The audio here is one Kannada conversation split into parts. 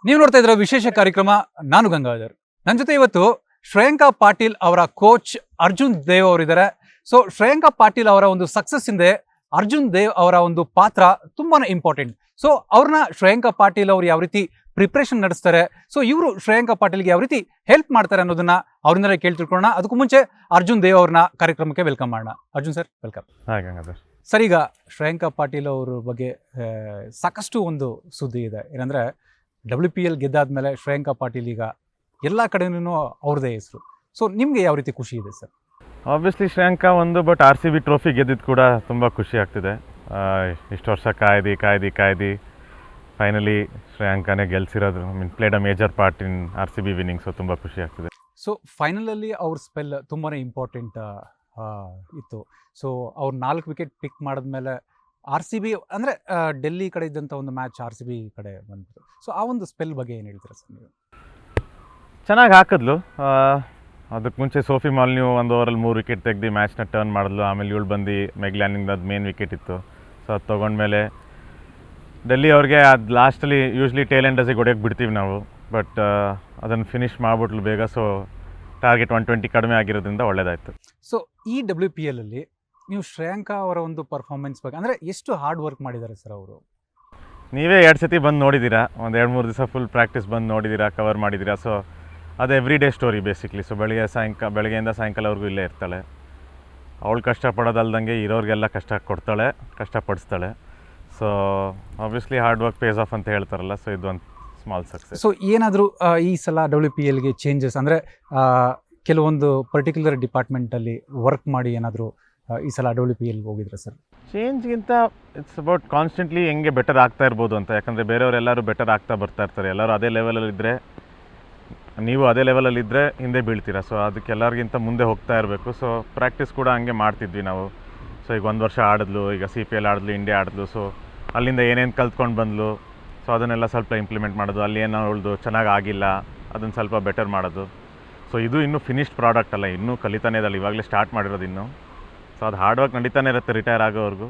ನೀವು ನೋಡ್ತಾ ಇದ್ರ ವಿಶೇಷ ಕಾರ್ಯಕ್ರಮ ನಾನು ಗಂಗಾಧರ್. ನನ್ನ ಜೊತೆ ಇವತ್ತು ಶ್ರೇಯಾಂಕಾ ಪಾಟೀಲ್ ಅವರ ಕೋಚ್ ಅರ್ಜುನ್ ದೇವ್ ಅವರಿದ್ದಾರೆ. ಸೊ ಶ್ರೇಯಾಂಕಾ ಪಾಟೀಲ್ ಅವರ ಒಂದು ಸಕ್ಸಸ್ ಹಿಂದೆ ಅರ್ಜುನ್ ದೇವ್ ಅವರ ಒಂದು ಪಾತ್ರ ತುಂಬಾನೇ ಇಂಪಾರ್ಟೆಂಟ್. ಸೊ ಅವ್ರನ್ನ ಶ್ರೇಯಾಂಕಾ ಪಾಟೀಲ್ ಅವರು ಯಾವ ರೀತಿ ಪ್ರಿಪ್ರೇಷನ್ ನಡೆಸ್ತಾರೆ, ಸೊ ಇವರು ಶ್ರೇಯಾಂಕಾ ಪಾಟೀಲ್ಗೆ ಯಾವ ರೀತಿ ಹೆಲ್ಪ್ ಮಾಡ್ತಾರೆ ಅನ್ನೋದನ್ನ ಅವರಿಂದಲೇ ಕೇಳಿ ತಿಳ್ಕೊಳ್ಳೋಣ. ಅದಕ್ಕೂ ಮುಂಚೆ ಅರ್ಜುನ್ ದೇವ್ ಅವ್ರನ್ನ ಕಾರ್ಯಕ್ರಮಕ್ಕೆ ವೆಲ್ಕಮ್ ಮಾಡೋಣ. Arjun sir, welcome. ಸರ್, ಈಗ ಶ್ರೇಯಾಂಕಾ ಪಾಟೀಲ್ ಅವ್ರ ಬಗ್ಗೆ ಸಾಕಷ್ಟು ಒಂದು ಸುದ್ದಿ ಇದೆ. ಏನಂದ್ರೆ WPL ಗೆದ್ದಾದ್ಮೇಲೆ ಶ್ರೇಯಾಂಕಾ ಪಾಟೀಲ್ ಈಗ ಎಲ್ಲ ಕಡೆನೂ ಅವ್ರದೇ ಹೆಸರು. ಸೊ ನಿಮಗೆ ಯಾವ ರೀತಿ ಖುಷಿ ಇದೆ ಸರ್? ಆಬ್ವಿಯಸ್ಲಿ ಶ್ರೇಯಾಂಕಾ ಒಂದು, ಬಟ್ RCB ಟ್ರೋಫಿ ಗೆದ್ದಿದ್ದು ಕೂಡ ತುಂಬ ಖುಷಿ ಆಗ್ತಿದೆ. ಇಷ್ಟು ವರ್ಷ ಕಾಯ್ದು ಫೈನಲಿ ಶ್ರೇಯಾಂಕಾನೇ ಗೆಲ್ಸಿರೋದು. Played a major part in RCB winning. So ತುಂಬ ಖುಷಿ ಆಗ್ತಿದೆ. ಸೊ ಫೈನಲಲ್ಲಿ ಅವ್ರ ಸ್ಪೆಲ್ ತುಂಬಾ ಇಂಪಾರ್ಟೆಂಟ್ ಇತ್ತು. ಸೊ ಅವ್ರು 4 ವಿಕೆಟ್ ಪಿಕ್ ಮಾಡಿದ್ಮೇಲೆ RCB ಅಂದರೆ ಡೆಲ್ಲಿ ಕಡೆ ಇದ್ದಂಥ ಒಂದು ಮ್ಯಾಚ್ RCB ಕಡೆ ಬಂತು. ಸೊ ಆ ಒಂದು ಸ್ಪೆಲ್ ಬಗ್ಗೆ ಏನು ಹೇಳ್ತೀರಾ ಸರ್ ನೀವು? ಚೆನ್ನಾಗಿ ಹಾಕಿದ್ಲು. ಅದಕ್ಕೆ ಮುಂಚೆ ಸೋಫಿ ಮಾಲ್ನ್ಯೂ 1 ಓವರಲ್ಲಿ 3 ವಿಕೆಟ್ ತೆಗೆದು ಮ್ಯಾಚ್ನ ಟರ್ನ್ ಮಾಡಿದ್ಲು. ಆಮೇಲೆ ಇವಳು ಬಂದು ಮೆಗ್ಲ್ಯಾನಿಂದ ಅದು ಮೇನ್ ವಿಕೆಟ್ ಇತ್ತು. ಸೊ ಅದು ತೊಗೊಂಡ್ಮೇಲೆ ಡೆಲ್ಲಿ ಅವ್ರಿಗೆ ಅದು ಲಾಸ್ಟಲ್ಲಿ ಯೂಶ್ವಲಿ ಟೇಲ್ ಎಂಡರ್ಸಿಗೆ ಹೊಡೆಯೋಕ್ಕೆ ಬಿಡ್ತೀವಿ ನಾವು, ಬಟ್ ಅದನ್ನು ಫಿನಿಷ್ ಮಾಡಿಬಿಟ್ಲು ಬೇಗ. ಸೊ ಟಾರ್ಗೆಟ್ 120 ಕಡಿಮೆ ಆಗಿರೋದ್ರಿಂದ ಒಳ್ಳೆಯದಾಯಿತು. ಸೊ ಈ WPL ಅಲ್ಲಿ ನೀವು ಶ್ರೇಯಾಂಕಾ ಅವರ ಒಂದು ಪರ್ಫಾರ್ಮೆನ್ಸ್ ಬಗ್ಗೆ ಅಂದರೆ ಎಷ್ಟು ಹಾರ್ಡ್ ವರ್ಕ್ ಮಾಡಿದ್ದಾರೆ ಸರ್ ಅವರು? ನೀವೇ 2 ಸತಿ ಬಂದು ನೋಡಿದ್ದೀರಾ, ಒಂದು 2-3 ದಿವಸ ಫುಲ್ ಪ್ರಾಕ್ಟೀಸ್ ಬಂದು ನೋಡಿದ್ದೀರಾ, ಕವರ್ ಮಾಡಿದ್ದೀರಾ. ಸೊ ಅದು every day story basically. So ಬೆಳಗ್ಗೆಯಿಂದ ಸಾಯಂಕಾಲವರೆಗೂ ಇಲ್ಲೇ ಇರ್ತಾಳೆ. ಅವಳು ಕಷ್ಟಪಡೋದಲ್ದಂಗೆ ಇರೋರಿಗೆಲ್ಲ ಕೊಡ್ತಾಳೆ, ಕಷ್ಟಪಡಿಸ್ತಾಳೆ. So obviously hard work pays off ಅಂತ ಹೇಳ್ತಾರಲ್ಲ. ಸೊ ಇದು ಒಂದು ಸ್ಮಾಲ್ ಸಕ್ಸಸ್. ಸೊ ಏನಾದರೂ ಈ ಸಲ WPLಗೆ ಚೇಂಜಸ್ ಅಂದರೆ ಕೆಲವೊಂದು ಪರ್ಟಿಕ್ಯುಲರ್ ಡಿಪಾರ್ಟ್ಮೆಂಟಲ್ಲಿ ವರ್ಕ್ ಮಾಡಿ ಏನಾದರೂ ಈ ಸಲ WPLಗೆ ಹೋಗಿದ್ರೆ ಸರ್? ಚೇಂಜ್ಗಿಂತ ಇಟ್ಸ್ ಅಬೌಟ್ ಕಾನ್ಸ್ಟೆಂಟ್ಲಿ ಹೆಂಗೆ ಬೆಟರ್ ಆಗ್ತಾ ಇರ್ಬೋದು ಅಂತ. ಯಾಕಂದರೆ ಬೇರೆಯವರೆಲ್ಲರೂ ಬೆಟರ್ ಆಗ್ತಾ ಬರ್ತಾ ಇರ್ತಾರೆ. ಎಲ್ಲರೂ ಅದೇ ಲೆವೆಲಲ್ಲಿದ್ದರೆ, ನೀವು ಅದೇ ಲೆವೆಲಲ್ಲಿದ್ದರೆ ಹಿಂದೆ ಬೀಳ್ತೀರಾ. ಸೊ ಅದಕ್ಕೆ ಎಲ್ಲರಿಗಿಂತ ಮುಂದೆ ಹೋಗ್ತಾ ಇರಬೇಕು. ಸೊ ಪ್ರಾಕ್ಟೀಸ್ ಕೂಡ ಹಂಗೆ ಮಾಡ್ತಿದ್ವಿ ನಾವು. ಸೊ ಈಗ 1 ವರ್ಷ ಆಡಿದ್ಲು, ಈಗ CPL ಆಡಿದ್ಲು, ಇಂಡಿಯಾ ಆಡಿದ್ಲು. ಸೊ ಅಲ್ಲಿಂದ ಏನೇನು ಕಲ್ತ್ಕೊಂಡು ಬಂದ್ಲು, ಸೊ ಅದನ್ನೆಲ್ಲ ಸ್ವಲ್ಪ ಇಂಪ್ಲಿಮೆಂಟ್ ಮಾಡೋದು. ಅಲ್ಲಿ ಏನೋ ಅವಳದು ಚೆನ್ನಾಗಿ ಆಗಿಲ್ಲ, ಅದನ್ನು ಸ್ವಲ್ಪ ಬೆಟರ್ ಮಾಡೋದು. ಸೊ ಇದು ಇನ್ನೂ ಫಿನಿಶ್ಡ್ ಪ್ರಾಡಕ್ಟ್ ಅಲ್ಲ, ಇನ್ನೂ ಕಲಿತಾನೇ ಇದಲ್ಲ, ಇವಾಗಲೇ ಸ್ಟಾರ್ಟ್ ಮಾಡಿರೋದು ಇನ್ನೂ. ಸೊ ಅದು ಹಾರ್ಡ್ ವರ್ಕ್ ನಡೀತಾನೆ ಇರುತ್ತೆ ರಿಟೈರ್ ಆಗೋವರೆಗೂ.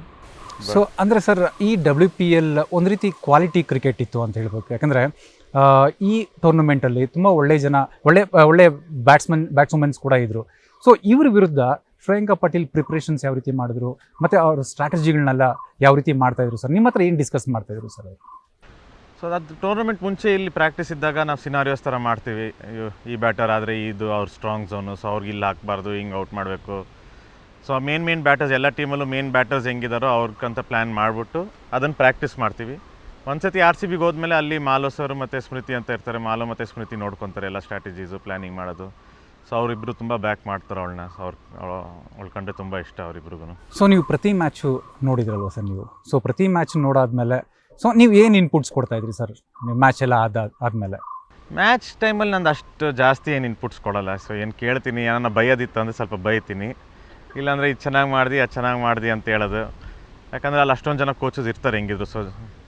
ಸೊ ಅಂದರೆ ಸರ್, ಈ WPL ಒಂದು ರೀತಿ ಕ್ವಾಲಿಟಿ ಕ್ರಿಕೆಟ್ ಇತ್ತು ಅಂತ ಹೇಳ್ಬೇಕು. ಯಾಕಂದರೆ ಈ ಟೂರ್ನಮೆಂಟಲ್ಲಿ ತುಂಬ ಒಳ್ಳೆ ಬ್ಯಾಟ್ಸ್ಮನ್ಸ್ ಕೂಡ ಇದ್ದರು. ಸೊ ಇವ್ರ ವಿರುದ್ಧ ಶ್ರೇಯಾಂಕಾ ಪಾಟೀಲ್ ಪ್ರಿಪ್ರೇಷನ್ಸ್ ಯಾವ ರೀತಿ ಮಾಡಿದ್ರು, ಮತ್ತು ಅವ್ರ ಸ್ಟ್ರಾಟಜಿಗಳನ್ನೆಲ್ಲ ಯಾವ ರೀತಿ ಮಾಡ್ತಾಯಿದ್ರು ಸರ್? ನಿಮ್ಮ ಹತ್ರ ಏನು ಡಿಸ್ಕಸ್ ಮಾಡ್ತಾಯಿದ್ರು ಸರ್? ಸೊ ಅದು ಟೂರ್ನಮೆಂಟ್ ಮುಂಚೆ ಇಲ್ಲಿ ಪ್ರಾಕ್ಟೀಸ್ ಇದ್ದಾಗ ನಾವು ಸಿನಾರಿಯೋಸ್ ಥರ ಮಾಡ್ತೀವಿ. ಈ ಬ್ಯಾಟರ್ ಆದರೆ ಇದು ಅವ್ರ ಸ್ಟ್ರಾಂಗ್ ಝೋನು, ಸೊ ಅವ್ರಿಗೆ ಇಲ್ಲಿ ಹಾಕಬಾರ್ದು, ಹಿಂಗೆ ಔಟ್ ಮಾಡಬೇಕು. ಸೊ ಮೇನ್ ಬ್ಯಾಟರ್ಸ್ ಎಲ್ಲ ಟೀಮಲ್ಲೂ ಮೇನ್ ಬ್ಯಾಟರ್ಸ್ ಹೆಂಗಿದಾರೋ ಅವ್ರಿಗಂತ ಪ್ಲ್ಯಾನ್ ಮಾಡಿಬಿಟ್ಟು ಅದನ್ನು ಪ್ರಾಕ್ಟೀಸ್ ಮಾಡ್ತೀವಿ. ಒಂದ್ಸತಿ RCBಗೆ ಹೋದ್ಮೇಲೆ ಅಲ್ಲಿ ಮಾಲೋ ಸರ್ ಮತ್ತು ಸ್ಮೃತಿ ಅಂತ ಇರ್ತಾರೆ. ಮಾಲೋ ಮತ್ತು ಸ್ಮೃತಿ ನೋಡ್ಕೊತಾರೆ ಎಲ್ಲ ಸ್ಟ್ರಾಟಜೀಸು, ಪ್ಲ್ಯಾನಿಂಗ್ ಮಾಡೋದು. ಸೊ ಅವರಿಬ್ಬರು ತುಂಬ ಬ್ಯಾಕ್ ಮಾಡ್ತಾರೆ ಅವಳನ್ನ. ಸೊ ಅವಳು ಕಂಡ್ರೆ ತುಂಬ ಇಷ್ಟ ಅವರಿಬ್ರಿಗೂ. ಸೊ ನೀವು ಪ್ರತಿ ಮ್ಯಾಚು ನೋಡಿದ್ರಲ್ವ ಸರ್ ನೀವು? ಸೊ ಪ್ರತಿ ಮ್ಯಾಚ್ ನೋಡಾದ್ಮೇಲೆ ಸೊ ನೀವು ಏನು ಇನ್ಪುಟ್ಸ್ ಕೊಡ್ತಾಯಿದ್ರಿ ಸರ್ ಮ್ಯಾಚ್ ಎಲ್ಲ ಆದಮೇಲೆ? ಮ್ಯಾಚ್ ಟೈಮಲ್ಲಿ ನಂದು ಅಷ್ಟು ಜಾಸ್ತಿ ಏನು ಇನ್ಪುಟ್ಸ್ ಕೊಡೋಲ್ಲ. ಸೊ ಏನು ಕೇಳ್ತೀನಿ, ಏನಾರ ಬೈಯೋದಿತ್ತು ಅಂದರೆ ಸ್ವಲ್ಪ ಬೈತೀನಿ, ಇಲ್ಲಾಂದರೆ ಇದು ಚೆನ್ನಾಗಿ ಮಾಡ್ದು ಅದು ಚೆನ್ನಾಗಿ ಮಾಡ್ದು ಅಂತ ಹೇಳೋದು. ಯಾಕಂದರೆ ಅಲ್ಲಿ ಅಷ್ಟೊಂದು ಜನ ಕೋಚಸ್ ಇರ್ತಾರೆ ಹೆಂಗಿದ್ರು. ಸೊ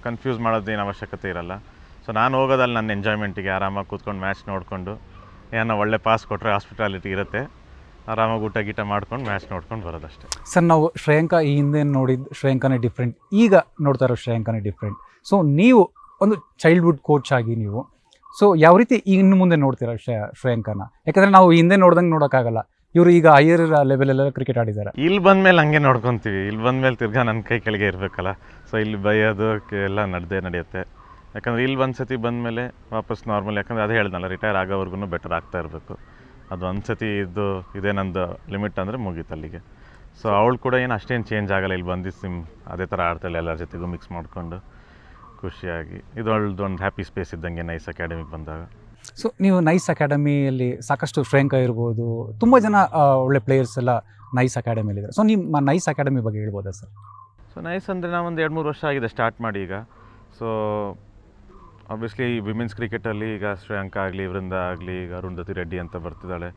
ಕನ್ಫ್ಯೂಸ್ ಮಾಡೋದೇನು ಅವಶ್ಯಕತೆ ಇರೋಲ್ಲ. ಸೊ ನಾನು ಹೋಗೋದಲ್ಲಿ ನನ್ನ ಎಂಜಾಯ್ಮೆಂಟಿಗೆ ಆರಾಮಾಗಿ ಕೂತ್ಕೊಂಡು ಮ್ಯಾಚ್ ನೋಡಿಕೊಂಡು, ಏನೋ ಒಳ್ಳೆ ಪಾಸ್ ಕೊಟ್ಟರೆ ಹಾಸ್ಪಿಟಾಲಿಟಿ ಇರುತ್ತೆ, ಆರಾಮಾಗಿ ಊಟ ಗೀಟ ಮಾಡ್ಕೊಂಡು ಮ್ಯಾಚ್ ನೋಡ್ಕೊಂಡು ಬರೋದಷ್ಟೇ. ಸರ್, ನಾವು ಶ್ರೇಯಾಂಕಾ ಈ ಹಿಂದೆ ನೋಡಿದ್ದು ಶ್ರೇಯಾಂಕಾನೇ ಡಿಫ್ರೆಂಟ್, ಈಗ ನೋಡ್ತಾ ಇರೋ ಶ್ರೇಯಾಂಕಾನೇ ಡಿಫ್ರೆಂಟ್. ಸೊ ನೀವು ಒಂದು ಚೈಲ್ಡ್ಹುಡ್ ಕೋಚ್ ಆಗಿ ನೀವು ಸೊ ಯಾವ ರೀತಿ ಇನ್ನು ಮುಂದೆ ನೋಡ್ತೀರಾ ಶ್ರೇಯಾಂಕಾನ? ಯಾಕಂದರೆ ನಾವು ಹಿಂದೆ ನೋಡ್ದಂಗೆ ನೋಡೋಕ್ಕಾಗಲ್ಲ. ಇವರು ಈಗ ಹೈಯರ್ ಲೆವೆಲೆಲ್ಲ ಕ್ರಿಕೆಟ್ ಆಡಿದ್ದಾರೆ. ಇಲ್ಲಿ ಬಂದಮೇಲೆ ಹಂಗೆ ನೋಡ್ಕೊತೀವಿ. ಇಲ್ಲಿ ಬಂದಮೇಲೆ ತಿರ್ಗಾ ನನ್ನ ಕೈ ಕೆಳಗೆ ಇರಬೇಕಲ್ಲ. ಸೊ ಇಲ್ಲಿ ಬೈಯೋದು ಎಲ್ಲ ನಡೆಯುತ್ತೆ. ಯಾಕಂದರೆ ಇಲ್ಲಿ ಒಂದು ಸತಿ ಬಂದಮೇಲೆ ವಾಪಸ್ ನಾರ್ಮಲ್, ಯಾಕಂದರೆ ಅದೇ ಹೇಳ್ದಲ್ಲ, ರಿಟೈರ್ ಆಗೋವರೆಗೂ ಬೆಟರ್ ಆಗ್ತಾ ಇರಬೇಕು. ಅದು ಒಂದು ಸತಿ ಇದೇ ನಂದು ಲಿಮಿಟ್ ಅಂದರೆ ಮುಗೀತು ಅಲ್ಲಿಗೆ. ಸೊ ಅವಳು ಕೂಡ ಏನು ಅಷ್ಟೇನು ಚೇಂಜ್ ಆಗಲ್ಲ. ಇಲ್ಲಿ ಬಂದು ಅದೇ ಥರ ಆಡ್ತಾಳೆ, ಎಲ್ಲರ ಜೊತೆಗೂ ಮಿಕ್ಸ್ ಮಾಡಿಕೊಂಡು ಖುಷಿಯಾಗಿ. ಇದು ಒಂದು ಹ್ಯಾಪಿ ಸ್ಪೇಸ್ ಇದ್ದಂಗೆ ನೈಸ್ ಅಕಾಡೆಮಿಗೆ ಬಂದಾಗ. ಸೊ ನೀವು ನೈಸ್ ಅಕಾಡೆಮಿಯಲ್ಲಿ ಸಾಕಷ್ಟು ಶ್ರೇಯಾಂಕಾ ಇರ್ಬೋದು, ತುಂಬ ಜನ ಒಳ್ಳೆ ಪ್ಲೇಯರ್ಸ್ ಎಲ್ಲ ನೈಸ್ ಅಕಾಡೆಮಿಯಲ್ಲಿದ್ದಾರೆ. ಸೊ ನಿಮ್ಮ ನೈಸ್ ಅಕಾಡೆಮಿ ಬಗ್ಗೆ ಹೇಳ್ಬೋದಾ ಸರ್? ಸೊ ನೈಸ್ ಅಂದರೆ ನಾವು ಒಂದು 2-3 ವರ್ಷ ಆಗಿದೆ ಸ್ಟಾರ್ಟ್ ಮಾಡಿ ಈಗ. ಸೊ ಆಬ್ವಿಯಸ್ಲಿ ವಿಮೆನ್ಸ್ ಕ್ರಿಕೆಟಲ್ಲಿ ಈಗ ಶ್ರೇಯಾಂಕಾ ಆಗಲಿ, ವೃಂದ ಆಗಲಿ, ಈಗ ಅರುಂಧತಿ ರೆಡ್ಡಿ ಅಂತ ಬರ್ತಿದ್ದಾಳೆ.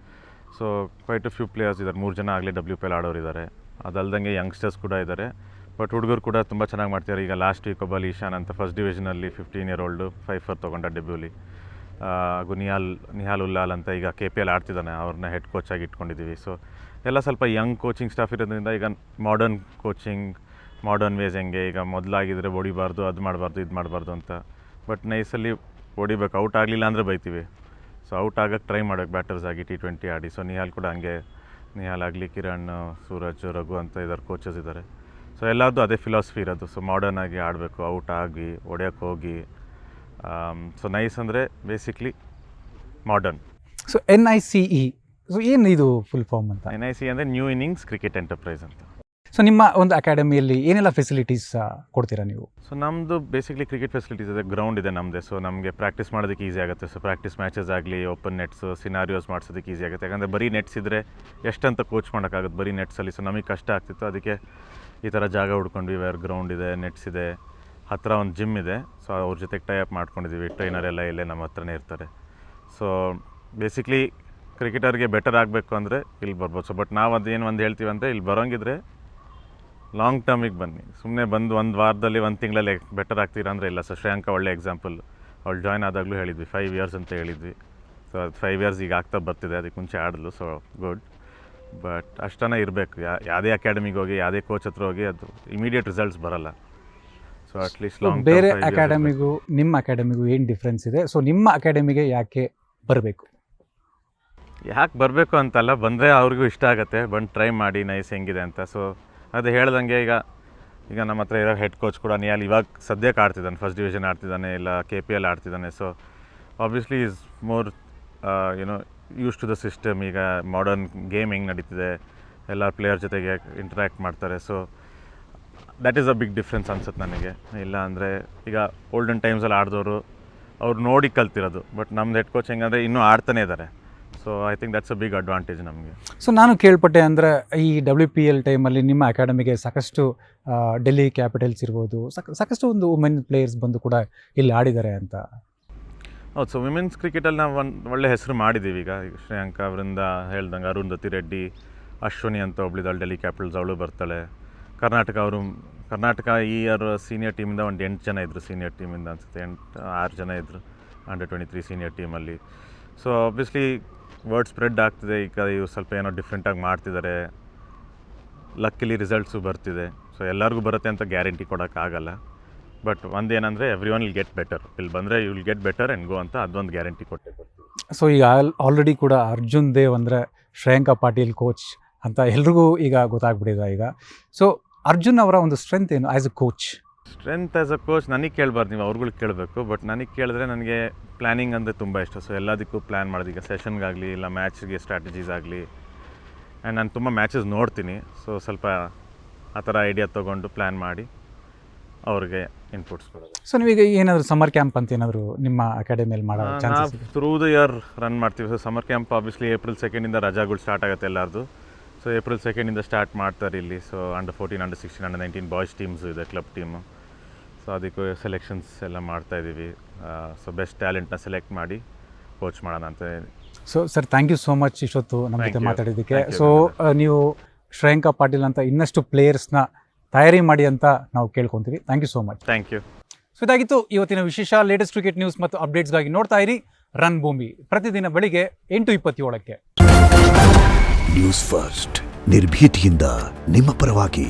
So quite a few players ಇದ್ದಾರೆ. 3 ಜನ ಆಗಲಿ WPL ಆಡೋರಿದ್ದಾರೆ. ಅದಲ್ದಂಗೆ ಯಂಗ್ಸ್ಟರ್ಸ್ ಕೂಡ ಇದ್ದಾರೆ. ಬಟ್ ಹುಡುಗರು ಕೂಡ ತುಂಬ ಚೆನ್ನಾಗಿ ಮಾಡ್ತಿದ್ದಾರೆ. ಈಗ ಲಾಸ್ಟ್ ವೀಕ್ ಒಬ್ಬ ಈಶಾನ್ ಅಂತ ಫಸ್ಟ್ ಡಿವಿಷನಲ್ಲಿ 15 year old 5 ತೊಗೊಂಡ ಡೆಬ್ಯೂಲಿ. ನಿಹಾಲ್ ಉಲ್ಲಾಲ್ ಅಂತ ಈಗ KPL ಆಡ್ತಿದ್ದಾನೆ, ಅವ್ರನ್ನ ಹೆಡ್ ಕೋಚಾಗಿ ಇಟ್ಕೊಂಡಿದ್ದೀವಿ. ಸೊ ಎಲ್ಲ ಸ್ವಲ್ಪ ಯಂಗ್ ಕೋಚಿಂಗ್ ಸ್ಟಾಫ್ ಇರೋದ್ರಿಂದ ಈಗ ಮಾಡರ್ನ್ ಕೋಚಿಂಗ್, ಮಾಡರ್ನ್ ವೇಸ್ ಹೆಂಗೆ, ಈಗ ಮೊದಲಾಗಿದ್ದರೆ ಹೊಡಿಬಾರ್ದು, ಅದು ಮಾಡಬಾರ್ದು, ಇದು ಮಾಡಬಾರ್ದು ಅಂತ. ಬಟ್ ನೈಸಲ್ಲಿ ಹೊಡಿಬೇಕು, ಔಟ್ ಆಗಲಿಲ್ಲ ಅಂದರೆ ಬೈತೀವಿ. ಸೊ ಔಟ್ ಆಗೋಕ್ಕೆ ಟ್ರೈ ಮಾಡಬೇಕು ಬ್ಯಾಟರ್ಸ್ ಆಗಿ T20 ಆಡಿ. ಸೊ ನಿಹಾಲ್ ಕೂಡ ಹಂಗೆ, ನಿಹಾಲ್ ಆಗಲಿ, ಕಿರಣ್, ಸೂರಜ್, ರಘು ಅಂತ ಇದ್ದಾರೆ, ಕೋಚಸ್ ಇದ್ದಾರೆ. ಸೊ ಎಲ್ಲರದ್ದು ಅದೇ ಫಿಲಾಸಫಿ ಇರೋದು. ಸೊ ಮಾಡರ್ನ್ ಆಗಿ ಆಡಬೇಕು, ಔಟ್ ಆಗಿ ಹೊಡೆಯೋಕ್ಕೆ ಹೋಗಿ. ಸೊ ನೈಸ್ ಅಂದರೆ basically modern. So NICE, so ಏನು ಇದು ಫುಲ್ ಫಾರ್ಮ್ ಅಂತ? NIC ಅಂದರೆ ನ್ಯೂ ಇನ್ನಿಂಗ್ಸ್ ಕ್ರಿಕೆಟ್ ಎಂಟರ್ಪ್ರೈಸ್ ಅಂತ. ಸೊ ನಿಮ್ಮ ಒಂದು ಅಕಾಡೆಮಿಯಲ್ಲಿ ಏನೆಲ್ಲ ಫೆಸಿಲಿಟೀಸ್ ಕೊಡ್ತೀರಾ ನೀವು? ಸೊ ನಮ್ಮದು ಬೇಸಿಕ್ಲಿ ಕ್ರಿಕೆಟ್ ಫೆಸಿಲಿಟೀಸ್ ಇದೆ, ಗ್ರೌಂಡ್ ಇದೆ ನಮ್ಮದೇ. ಸೊ ನಮಗೆ ಪ್ರಾಕ್ಟೀಸ್ ಮಾಡೋದಕ್ಕೆ ಈಸಿ ಆಗುತ್ತೆ. ಸೊ ಪ್ರಾಕ್ಟೀಸ್ ಮ್ಯಾಚಸ್ ಆಗಲಿ, ಓಪನ್ ನೆಟ್ಸು, ಸಿನಾರಿಯೋಸ್ ಮಾಡಿಸೋದಕ್ಕೆ ಈಸಿ ಆಗುತ್ತೆ. ಯಾಕಂದರೆ ಬರೀ ನೆಟ್ಸ್ ಇದ್ದರೆ ಎಷ್ಟಂತ ಕೋಚ್ ಮಾಡೋಕ್ಕಾಗುತ್ತೆ ಬರೀ ನೆಟ್ಸಲ್ಲಿ. ಸೊ ನಮಗೆ ಕಷ್ಟ ಆಗ್ತಿತ್ತು, ಅದಕ್ಕೆ ಈ ಥರ ಜಾಗ ಹುಡ್ಕೊಂಡ್ವಿ. ವೇರ್ ಗ್ರೌಂಡ್ ಇದೆ, ನೆಟ್ಸ್ ಇದೆ, ಹತ್ತಿರ ಒಂದು ಜಿಮ್ ಇದೆ. ಸೊ ಅವ್ರ ಜೊತೆಗೆ ಟೈ ಅಪ್ ಮಾಡ್ಕೊಂಡಿದ್ದೀವಿ. ಟ್ರೈನರ್ ಎಲ್ಲ ಇಲ್ಲೇ ನಮ್ಮ ಹತ್ರನೇ ಇರ್ತಾರೆ. ಸೊ ಬೇಸಿಕ್ಲಿ ಕ್ರಿಕೆಟರ್ಗೆ ಬೆಟರ್ ಆಗಬೇಕು ಅಂದರೆ ಇಲ್ಲಿ ಬರ್ಬೋದು. ಸೊ ಬಟ್ ನಾವು ಅದೇನು ಒಂದು ಹೇಳ್ತೀವಿ ಅಂದರೆ, ಇಲ್ಲಿ ಬರೋಂಗಿದ್ರೆ ಲಾಂಗ್ ಟರ್ಮಿಗೆ ಬನ್ನಿ. ಸುಮ್ಮನೆ ಬಂದು ಒಂದು ವಾರದಲ್ಲಿ, ಒಂದು ತಿಂಗಳಲ್ಲಿ ಬೆಟರ್ ಆಗ್ತೀರಾ ಅಂದರೆ ಇಲ್ಲ. ಸೊ ಶ್ರೇಯಾಂಕ ಒಳ್ಳೆ ಎಕ್ಸಾಂಪಲ್. ಅವಳು ಜಾಯ್ನ್ ಆದಾಗಲೂ ಹೇಳಿದ್ವಿ 5 years ಅಂತ ಹೇಳಿದ್ವಿ. ಸೊ ಅದು 5 years ಈಗ ಆಗ್ತಾ ಬರ್ತಿದೆ. ಅದಕ್ಕೆ ಮುಂಚೆ ಆಡಲು. So good. ಬಟ್ ಅಷ್ಟನೇ ಇರಬೇಕು. ಯಾವುದೇ ಅಕಾಡೆಮಿಗೆ ಹೋಗಿ, ಯಾವುದೇ ಕೋಚ್ ಹತ್ರ ಹೋಗಿ ಅದು ಇಮಿಡಿಯೇಟ್ ರಿಸಲ್ಟ್ಸ್ ಬರೋಲ್ಲ. ಸೊ ಅಟ್ಲೀಸ್ಟ್ ಲಾಂಗ್ ಬೇರೆ ಅಕಾಡೆಮಿಗೂ ನಿಮ್ಮ ಅಕಾಡೆಮಿಗೂ ಏನು ಡಿಫ್ರೆನ್ಸ್ ಇದೆ? ಸೊ ನಿಮ್ಮ ಅಕಾಡೆಮಿಗೆ ಯಾಕೆ ಬರಬೇಕು? ಯಾಕೆ ಬರಬೇಕು ಅಂತಲ್ಲ, ಬಂದರೆ ಅವ್ರಿಗೂ ಇಷ್ಟ ಆಗುತ್ತೆ. ಬಂದು ಟ್ರೈ ಮಾಡಿ ನೈಸ್ ಹೆಂಗಿದೆ ಅಂತ. ಸೊ ಅದು ಹೇಳ್ದಂಗೆ ಈಗ ನಮ್ಮ ಹತ್ರ ಇರೋ ಹೆಡ್ ಕೋಚ್ ಕೂಡ ನಿಹಾಲ್ ಇವಾಗ ಸದ್ಯಕ್ಕೆ ಆಡ್ತಿದ್ದಾನೆ, ಫಸ್ಟ್ ಡಿವಿಷನ್ ಆಡ್ತಿದ್ದಾನೆ, ಇಲ್ಲ KPL ಆಡ್ತಿದ್ದಾನೆ. So obviously is more use to the system. ಈಗ ಮಾಡರ್ನ್ ಗೇಮ್ ಹೆಂಗೆ ನಡೀತಿದೆ, ಎಲ್ಲ ಪ್ಲೇಯರ್ ಜೊತೆಗೆ ಇಂಟ್ರ್ಯಾಕ್ಟ್ ಮಾಡ್ತಾರೆ. So that is a big difference ಅನ್ಸುತ್ತೆ ನನಗೆ. ಇಲ್ಲ ಅಂದರೆ ಈಗ ಓಲ್ಡನ್ ಟೈಮ್ಸಲ್ಲಿ ಆಡಿದವರು ಅವ್ರು ನೋಡಿ ಕಲ್ತಿರೋದು. ಬಟ್ ನಮ್ದು ಹೆಡ್ ಕೋಚ್ ಹೆಂಗಂದರೆ ಇನ್ನೂ ಆಡ್ತಾನೆ ಇದ್ದಾರೆ. So I think that's a big advantage ನಮಗೆ. ಸೊ ನಾನು ಕೇಳ್ಪಟ್ಟೆ ಅಂದರೆ ಈ WPL ಟೈಮಲ್ಲಿ ನಿಮ್ಮ ಅಕಾಡೆಮಿಗೆ ಸಾಕಷ್ಟು ಡೆಲ್ಲಿ ಕ್ಯಾಪಿಟಲ್ಸ್ ಇರ್ಬೋದು, ಸಾಕಷ್ಟು ಒಂದು ವುಮೆನ್ ಪ್ಲೇಯರ್ಸ್ ಬಂದು ಕೂಡ ಇಲ್ಲಿ ಆಡಿದ್ದಾರೆ ಅಂತ. ಹೌದು. ಸೊ ವಿಮೆನ್ಸ್ ಕ್ರಿಕೆಟಲ್ಲಿ ನಾವು ಒಂದು ಒಳ್ಳೆ ಹೆಸರು ಮಾಡಿದ್ದೀವಿ. ಈಗ ಶ್ರೇಯಾಂಕ ಅವರಿಂದ ಹೇಳ್ದಂಗೆ, ಅರುಂಧತಿ ರೆಡ್ಡಿ, ಅಶ್ವಿನಿ ಅಂತ ಒಬ್ಳಿದಾಳೆ ಡೆಲ್ಲಿ ಕ್ಯಾಪಿಟಲ್ಸ್, ಅವಳು ಬರ್ತಾಳೆ. ಕರ್ನಾಟಕ ಈ ಇಯರ್ ಸೀನಿಯರ್ ಟೀಮಿಂದ ಒಂದು 8 ಜನ ಇದ್ದರು. ಸೀನಿಯರ್ ಟೀಮಿಂದ ಅನಿಸುತ್ತೆ 6 ಜನ ಇದ್ದರು Under-23 ಸೀನಿಯರ್ ಟೀಮಲ್ಲಿ. ಸೊ ಆಬ್ವಿಯಸ್ಲಿ ವರ್ಡ್ ಸ್ಪ್ರೆಡ್ ಆಗ್ತಿದೆ. ಈಗ ಇವು ಸ್ವಲ್ಪ ಏನೋ ಡಿಫ್ರೆಂಟಾಗಿ ಮಾಡ್ತಿದ್ದಾರೆ. ಲಕ್ಕಿಲಿ ರಿಸಲ್ಟ್ಸು ಬರ್ತಿದೆ. ಸೊ ಎಲ್ಲರಿಗೂ ಬರುತ್ತೆ ಅಂತ ಗ್ಯಾರಂಟಿ ಕೊಡೋಕ್ಕಾಗಲ್ಲ. ಬಟ್ ಒಂದೇನಂದರೆ every one will get better. ಇಲ್ಲಿ ಬಂದರೆ you will get better and go ಅಂತ ಅದೊಂದು ಗ್ಯಾರಂಟಿ ಕೊಡ್ತೀವಿ. ಸೊ ಈಗ ಆಲ್ರೆಡಿ ಕೂಡ ಅರ್ಜುನ್ ದೇವ್ ಅಂದರೆ ಶ್ರೇಯಾಂಕ ಪಾಟೀಲ್ ಕೋಚ್ ಅಂತ ಎಲ್ರಿಗೂ ಈಗ ಗೊತ್ತಾಗ್ಬಿಟ್ಟಿದೆ ಈಗ. ಸೊ ಅರ್ಜುನ್ ಅವರ ಒಂದು ಸ್ಟ್ರೆಂತ್ ಏನು as a coach? Strength as a coach ನನಗೆ ಕೇಳಬಾರ್ದು, ನೀವು ಅವ್ರುಗಳಿಗೆ ಕೇಳಬೇಕು. ಬಟ್ ನನಗೆ ಕೇಳಿದ್ರೆ ನನಗೆ ಪ್ಲ್ಯಾನಿಂಗ್ ಅಂದರೆ ತುಂಬ ಇಷ್ಟ. ಸೊ ಎಲ್ಲದಕ್ಕೂ ಪ್ಲ್ಯಾನ್ ಮಾಡೋದು. ಈಗ ಸೆಷನ್ಗಾಗಲಿ, ಇಲ್ಲ ಮ್ಯಾಚ್ಗೆ ಸ್ಟ್ರಾಟಜೀಸ್ ಆಗಲಿ. ಆ್ಯಂಡ್ ನಾನು ತುಂಬ ಮ್ಯಾಚಸ್ ನೋಡ್ತೀನಿ. ಸೊ ಸ್ವಲ್ಪ ಆ ಥರ ಐಡಿಯಾ ತೊಗೊಂಡು ಪ್ಲ್ಯಾನ್ ಮಾಡಿ ಅವ್ರಿಗೆ ಇನ್ಪುಟ್ಸ್ ಕೊಡೋದು. ಸೊ ನೀವೀಗ ಏನಾದರೂ ಸಮ್ಮರ್ ಕ್ಯಾಂಪ್ ಅಂತ ಏನಾದರೂ ನಿಮ್ಮ ಅಕಾಡೆಮಿಯಲ್ಲಿ ಮಾಡೋ ಚಾನ್ಸಸ್ ಇದೆ? ಥ್ರೂ ದ ಇಯರ್ ರನ್ ಮಾಡ್ತೀವಿ. So summer camp obviously April 2 ರಜಾಗಳು ಸ್ಟಾರ್ಟ್ ಆಗುತ್ತೆ ಎಲ್ಲರದು. ಸೊ April 2 ಸ್ಟಾರ್ಟ್ ಮಾಡ್ತಾರೆ ಇಲ್ಲಿ. So Under-14, Under-16, Under-19 boys teams ಇದೆ, ಕ್ಲಬ್ ಟೀಮು. ಸೊ ಅದಕ್ಕೂ ಸೆಲೆಕ್ಷನ್ಸ್ ಎಲ್ಲ ಮಾಡ್ತಾಯಿದ್ದೀವಿ. ಸೊ ಬೆಸ್ಟ್ ಟ್ಯಾಲೆಂಟ್ನ ಸೆಲೆಕ್ಟ್ ಮಾಡಿ ಕೋಚ್ ಮಾಡೋಣ ಅಂತ. So sir, thank you so much ಇಷ್ಟೊತ್ತು ನಮ್ಮ ಜೊತೆ ಮಾತಾಡಿದ್ದಕ್ಕೆ. ಸೊ ನೀವು ಶ್ರೇಯಾಂಕ ಪಾಟೀಲ್ ಅಂತ ಇನ್ನಷ್ಟು ಪ್ಲೇಯರ್ಸ್ನ ತಯಾರಿ ಮಾಡಿ ಅಂತ ನಾವು ಕೇಳ್ಕೊತೀವಿ. Thank you so much. Thank you. So ಇದಾಗಿತ್ತು ಇವತ್ತಿನ ವಿಶೇಷ. ಲೇಟೆಸ್ಟ್ ಕ್ರಿಕೆಟ್ ನ್ಯೂಸ್ ಮತ್ತು ಅಪ್ಡೇಟ್ಸ್ಗಾಗಿ ನೋಡ್ತಾ ಇರಿ ರನ್ ಭೂಮಿ, ಪ್ರತಿದಿನ ಬೆಳಿಗ್ಗೆ 8:27ಕ್ಕೆ. ನ್ಯೂಸ್ ಫಸ್ಟ್, ನಿರ್ಭೀತಿಯಿಂದ ನಿಮ್ಮ ಪರವಾಗಿ.